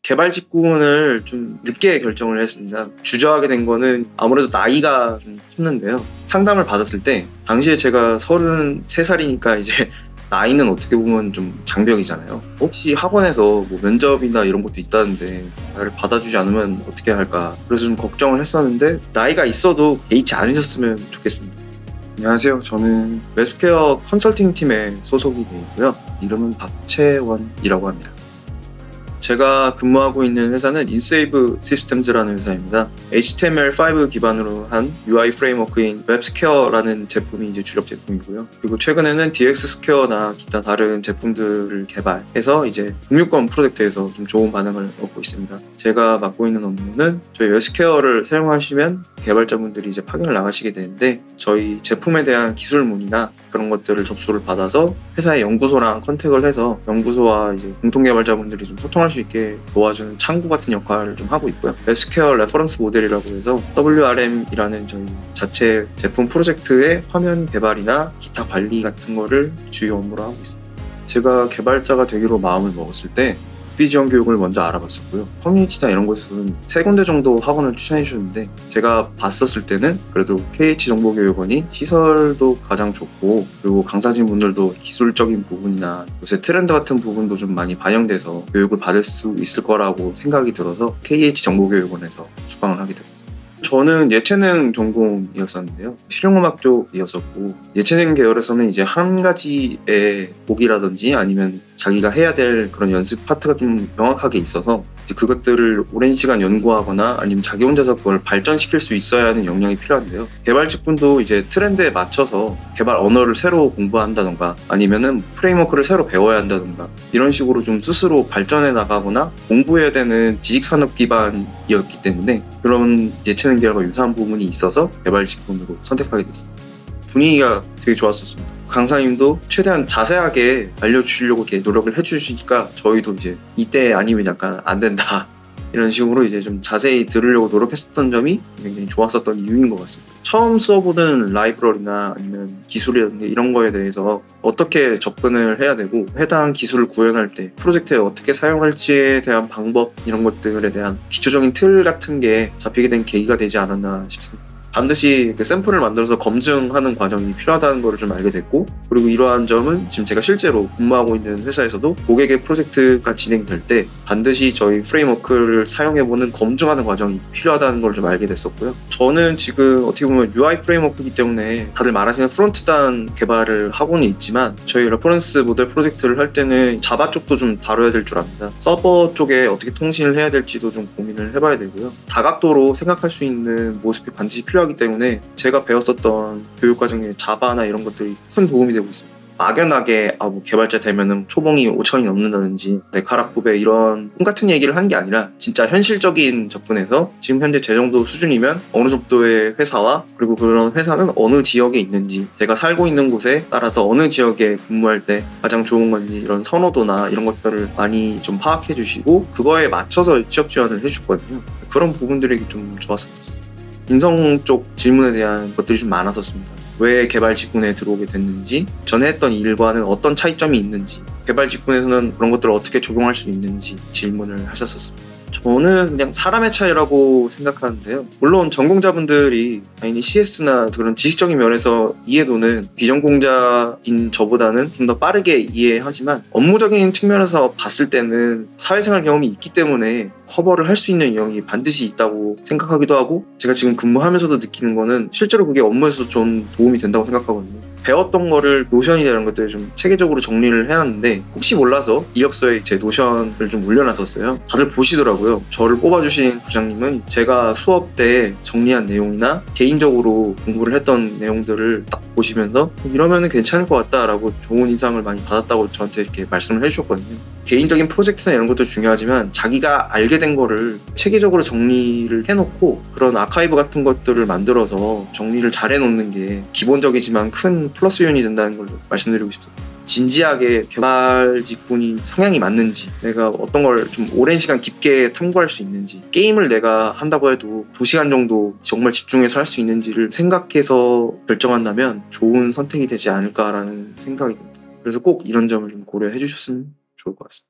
개발 직군을 좀 늦게 결정을 했습니다. 주저하게 된 거는 아무래도 나이가 좀 컸는데요. 상담을 받았을 때 당시에 제가 33살이니까 이제 나이는 어떻게 보면 좀 장벽이잖아요. 혹시 학원에서 뭐 면접이나 이런 것도 있다는데 나를 받아주지 않으면 어떻게 할까, 그래서 좀 걱정을 했었는데 나이가 있어도 개의치 않으셨으면 좋겠습니다. 안녕하세요. 저는 웹스퀘어 컨설팅 팀에 소속이 되어 있고요. 이름은 박채원이라고 합니다. 제가 근무하고 있는 회사는 인세이브 시스템즈라는 회사입니다. HTML5 기반으로 한 UI 프레임워크인 웹스퀘어라는 제품이 이제 주력 제품이고요. 그리고 최근에는 DX스퀘어나 기타 다른 제품들을 개발해서 이제 금융권 프로젝트에서 좀 좋은 반응을 얻고 있습니다. 제가 맡고 있는 업무는 저희 웹스퀘어를 사용하시면 개발자분들이 이제 파견을 나가시게 되는데 저희 제품에 대한 기술문이나 그런 것들을 접수를 받아서 회사의 연구소랑 컨택을 해서 연구소와 이제 공통 개발자분들이 좀 소통할 수 있게 도와주는 창구 같은 역할을 좀 하고 있고요. 웹스퀘어 레퍼런스 모델이라고 해서 WRM이라는 저희 자체 제품 프로젝트의 화면 개발이나 기타 관리 같은 거를 주요 업무로 하고 있습니다. 제가 개발자가 되기로 마음을 먹었을 때 지원 교육을 먼저 알아봤었고요. 커뮤니티나 이런 곳에서는 3군데 정도 학원을 추천해 주셨는데 제가 봤었을 때는 그래도 KH정보교육원이 시설도 가장 좋고 그리고 강사진분들도 기술적인 부분이나 요새 트렌드 같은 부분도 좀 많이 반영돼서 교육을 받을 수 있을 거라고 생각이 들어서 KH정보교육원에서 수강을 하게 됐어요. 저는 예체능 전공이었었는데요. 실용음악 쪽이었었고 예체능 계열에서는 이제 한 가지의 곡이라든지 아니면 자기가 해야 될 그런 연습 파트가 좀 명확하게 있어서 그것들을 오랜 시간 연구하거나 아니면 자기 혼자서 그걸 발전시킬 수 있어야 하는 역량이 필요한데요. 개발 직군도 이제 트렌드에 맞춰서 개발 언어를 새로 공부한다던가 아니면은 프레임워크를 새로 배워야 한다던가 이런 식으로 좀 스스로 발전해 나가거나 공부해야 되는 지식산업 기반이었기 때문에 그런 예체능 계열과 유사한 부분이 있어서 개발 직군으로 선택하게 됐습니다. 분위기가 되게 좋았었습니다. 강사님도 최대한 자세하게 알려주시려고 이렇게 노력을 해주시니까 저희도 이제 이때 아니면 약간 안 된다 이런 식으로 이제 좀 자세히 들으려고 노력했었던 점이 굉장히 좋았었던 이유인 것 같습니다. 처음 수업은 라이브러리나 아니면 기술이라든지 이런 거에 대해서 어떻게 접근을 해야 되고 해당 기술을 구현할 때 프로젝트에 어떻게 사용할지에 대한 방법 이런 것들에 대한 기초적인 틀 같은 게 잡히게 된 계기가 되지 않았나 싶습니다. 반드시 그 샘플을 만들어서 검증하는 과정이 필요하다는 걸 좀 알게 됐고 그리고 이러한 점은 지금 제가 실제로 근무하고 있는 회사에서도 고객의 프로젝트가 진행될 때 반드시 저희 프레임워크를 사용해보는 검증하는 과정이 필요하다는 걸 좀 알게 됐었고요. 저는 지금 어떻게 보면 UI 프레임워크이기 때문에 다들 말하시는 프론트단 개발을 하고는 있지만 저희 레퍼런스 모델 프로젝트를 할 때는 자바 쪽도 좀 다뤄야 될 줄 압니다. 서버 쪽에 어떻게 통신을 해야 될지도 좀 고민을 해봐야 되고요. 다각도로 생각할 수 있는 모습이 반드시 필요하기 때문에 제가 배웠었던 교육과정의 자바나 이런 것들이 큰 도움이 되고 있습니다. 막연하게 뭐 개발자 되면은 초봉이 5천이 넘는다든지 카락 부배 이런 꿈 같은 얘기를 하는 게 아니라 진짜 현실적인 접근에서 지금 현재 제 정도 수준이면 어느 정도의 회사와 그리고 그런 회사는 어느 지역에 있는지 제가 살고 있는 곳에 따라서 어느 지역에 근무할 때 가장 좋은 건지 이런 선호도나 이런 것들을 많이 좀 파악해 주시고 그거에 맞춰서 취업 지원을 해주거든요. 그런 부분들이 좀 좋았었어요. 인성 쪽 질문에 대한 것들이 좀 많았었습니다. 왜 개발 직군에 들어오게 됐는지, 전에 했던 일과는 어떤 차이점이 있는지, 개발 직군에서는 그런 것들을 어떻게 적용할 수 있는지 질문을 하셨었습니다. 저는 그냥 사람의 차이라고 생각하는데요. 물론 전공자분들이 당연히 CS나 그런 지식적인 면에서 이해도는 비전공자인 저보다는 좀 더 빠르게 이해하지만 업무적인 측면에서 봤을 때는 사회생활 경험이 있기 때문에 커버를 할 수 있는 영역이 반드시 있다고 생각하기도 하고 제가 지금 근무하면서도 느끼는 거는 실제로 그게 업무에서 좀 도움이 된다고 생각하거든요. 배웠던 거를 노션이나 이런 것들을 좀 체계적으로 정리를 해놨는데 혹시 몰라서 이력서에 제 노션을 좀 올려놨었어요. 다들 보시더라고요. 저를 뽑아주신 부장님은 제가 수업 때 정리한 내용이나 개인적으로 공부를 했던 내용들을 딱 보시면서 이러면 괜찮을 것 같다라고 좋은 인상을 많이 받았다고 저한테 이렇게 말씀을 해주셨거든요. 개인적인 프로젝트나 이런 것도 중요하지만 자기가 알게 된 거를 체계적으로 정리를 해놓고 그런 아카이브 같은 것들을 만들어서 정리를 잘 해놓는 게 기본적이지만 큰 플러스 요인이 된다는 걸 말씀드리고 싶습니다. 진지하게 개발 직군이 성향이 맞는지 내가 어떤 걸 좀 오랜 시간 깊게 탐구할 수 있는지 게임을 내가 한다고 해도 2시간 정도 정말 집중해서 할 수 있는지를 생각해서 결정한다면 좋은 선택이 되지 않을까라는 생각이 듭니다. 그래서 꼭 이런 점을 좀 고려해 주셨으면 좋을 것 같습니다.